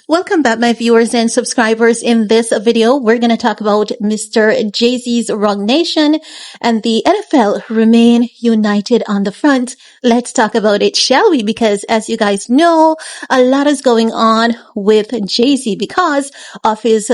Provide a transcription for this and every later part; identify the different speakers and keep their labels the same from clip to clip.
Speaker 1: Welcome back, my viewers and subscribers. In this video, we're going to talk about Mr. Jay-Z's Roc Nation and the NFL remain united on the front. Let's talk about it, shall we? Because as you guys know, a lot is going on with Jay-Z because of his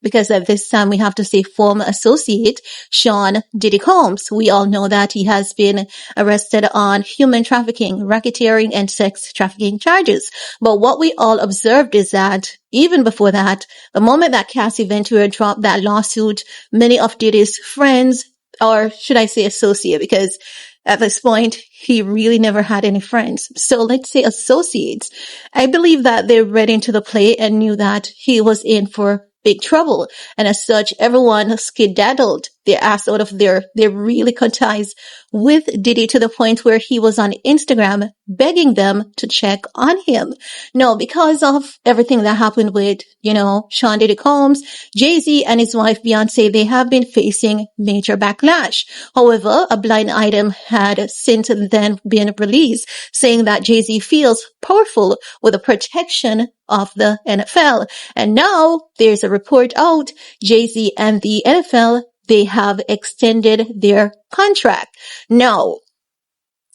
Speaker 1: because at this time we have to say former associate, Sean Diddy Combs. We all know that he has been arrested on human trafficking, racketeering, and sex trafficking charges. But what we all observed is that even before that, the moment that Cassie Ventura dropped that lawsuit, many of Diddy's friends, or should I say associate, because at this point, he really never had any friends. So let's say associates. I believe that they read into the play and knew that he was in for big trouble. And as such, everyone skedaddled their ass out of there. They really cut ties with Diddy to the point where he was on Instagram begging them to check on him. No, because of everything that happened with, Sean Diddy Combs, Jay-Z and his wife Beyonce, they have been facing major backlash. However, a blind item had since then been released saying that Jay-Z feels powerful with the protection of the NFL. And now there's a report out, Jay-Z and the NFL, they have extended their contract. Now,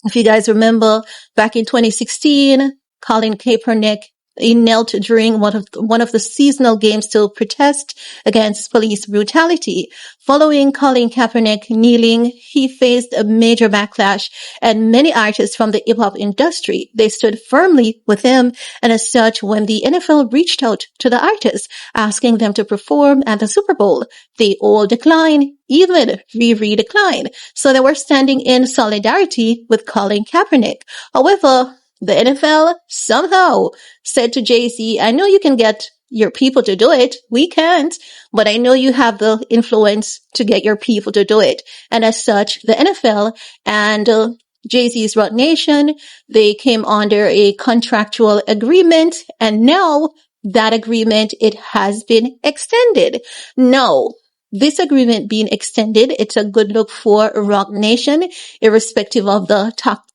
Speaker 1: if you guys remember back in 2016, Colin Kaepernick, he knelt during one of the seasonal games to protest against police brutality. Following Colin Kaepernick kneeling, he faced a major backlash, and many artists from the hip-hop industry, they stood firmly with him. And as such, when the NFL reached out to the artists, asking them to perform at the Super Bowl, they all declined, even Riri declined. So they were standing in solidarity with Colin Kaepernick. However, the NFL somehow said to Jay-Z, I know you can get your people to do it. We can't, but I know you have the influence to get your people to do it. And as such, the NFL and Jay-Z's Roc Nation, they came under a contractual agreement, and now that agreement, it has been extended. Now, this agreement being extended, it's a good look for Roc Nation, irrespective of the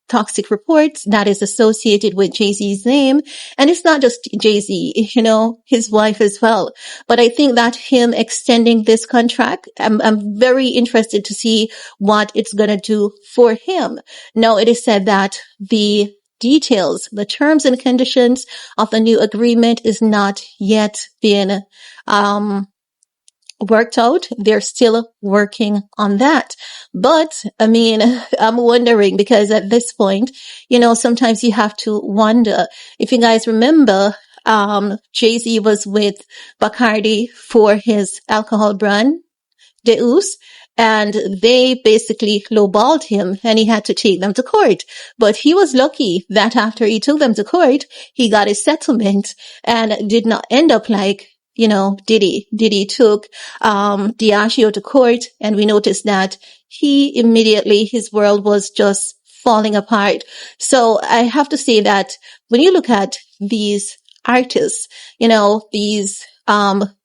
Speaker 1: toxic reports that is associated with Jay-Z's name. And it's not just Jay-Z, his wife as well. But I think that him extending this contract, I'm very interested to see what it's going to do for him. Now, it is said that the details, the terms and conditions of the new agreement is not yet been, worked out. They're still working on that. But I'm wondering because at this point, sometimes you have to wonder. If you guys remember, Jay-Z was with Bacardi for his alcohol brand, Deus, and they basically lowballed him and he had to take them to court. But he was lucky that after he took them to court, he got his settlement and did not end up like Diddy. Diddy took, Diageo to court, and we noticed that his world was just falling apart. So I have to say that when you look at these artists, these,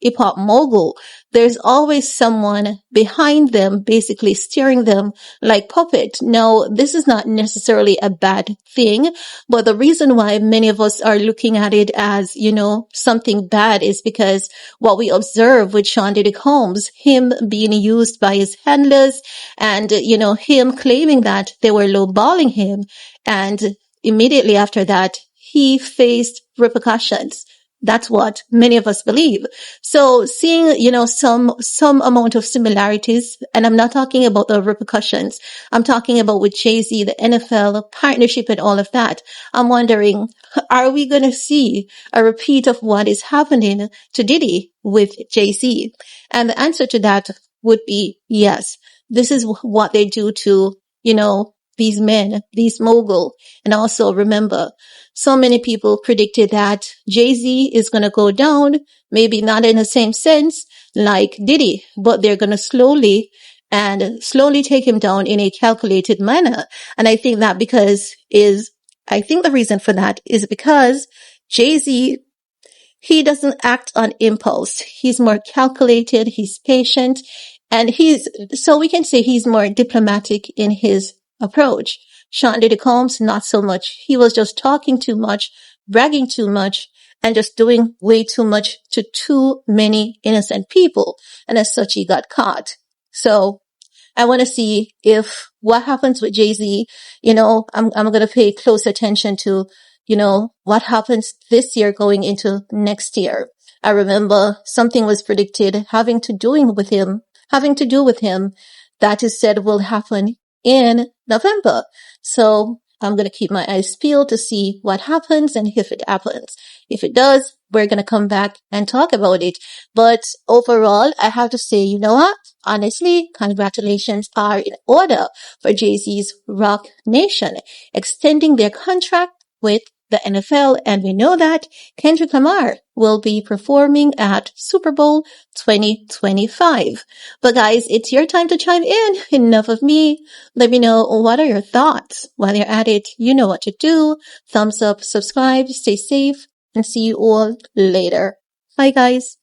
Speaker 1: hip-hop mogul, there's always someone behind them, basically steering them like puppet. Now, this is not necessarily a bad thing, but the reason why many of us are looking at it as, something bad is because what we observe with Sean Diddy Combs, him being used by his handlers and, him claiming that they were lowballing him. And immediately after that, he faced repercussions. That's what many of us believe. So seeing, some amount of similarities, and I'm not talking about the repercussions. I'm talking about with Jay-Z, the NFL partnership and all of that. I'm wondering, are we going to see a repeat of what is happening to Diddy with Jay-Z? And the answer to that would be yes. This is what they do to, these men, these mogul. And also remember, so many people predicted that Jay-Z is going to go down, maybe not in the same sense like Diddy, but they're going to slowly take him down in a calculated manner. And I think that the reason for that is because Jay-Z, he doesn't act on impulse. He's more calculated, he's patient, and so we can say he's more diplomatic in his approach. Sean Diddy Combs, not so much. He was just talking too much, bragging too much, and just doing way too much to too many innocent people. And as such, he got caught. So I want to see if what happens with Jay-Z. I'm going to pay close attention to, what happens this year going into next year. I remember something was predicted having to do with him that is said will happen in November. So I'm going to keep my eyes peeled to see what happens and if it happens. If it does, we're going to come back and talk about it. But overall, I have to say, you know what? Honestly, congratulations are in order for Jay-Z's Roc Nation extending their contract with the NFL. And we know that Kendrick Lamar will be performing at Super Bowl 2025. But guys, it's your time to chime in. Enough of me. Let me know what are your thoughts. While you're at it, you know what to do. Thumbs up, subscribe, stay safe, and see you all later. Bye guys.